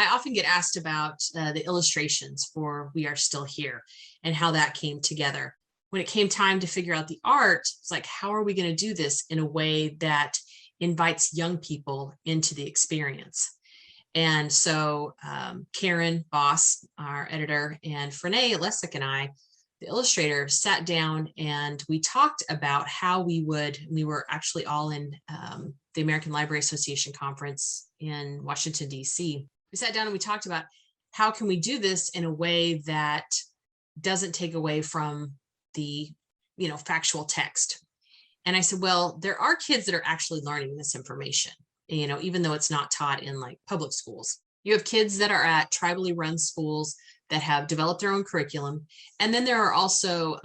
I often get asked about the illustrations for We Are Still Here and how that came together. When it came time to figure out the art, it's like, how are we going to do this in a way that invites young people into the experience? And so Karen Boss, our editor, and Frenae Lessig and I, the illustrator, sat down and we talked about how we were actually all in the American Library Association conference in Washington, D.C. We sat down and we talked about how can we do this in a way that doesn't take away from the, factual text. And I said, well, there are kids that are actually learning this information, even though it's not taught in like public schools. You have kids that are at tribally run schools that have developed their own curriculum. And then there are also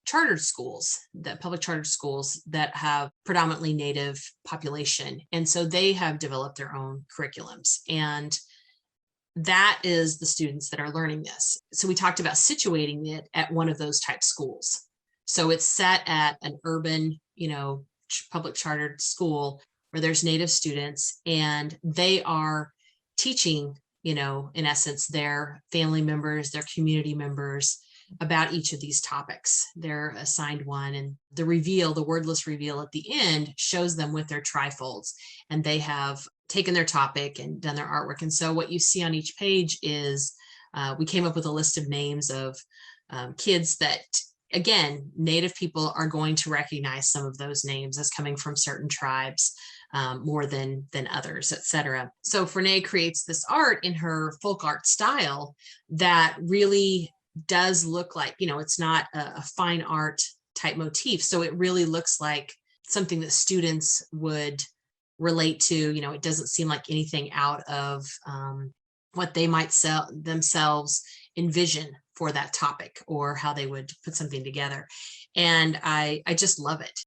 chartered schools, public chartered schools that have predominantly Native population. And so they have developed their own curriculums. And that is the students that are learning this. So we talked about situating it at one of those type schools. So it's set at an urban, public chartered school where there's Native students and they are teaching, in essence, their family members, their community members about each of these topics. They're assigned one, and the wordless reveal at the end shows them with their trifolds, and they have taken their topic and done their artwork. And so what you see on each page is we came up with a list of names of kids that, again, Native people are going to recognize some of those names as coming from certain tribes more than others, etc. So Frenae creates this art in her folk art style that really does look like, it's not a fine art type motif. So it really looks like something that students would relate to. It doesn't seem like anything out of what they might themselves envision for that topic or how they would put something together. And I just love it.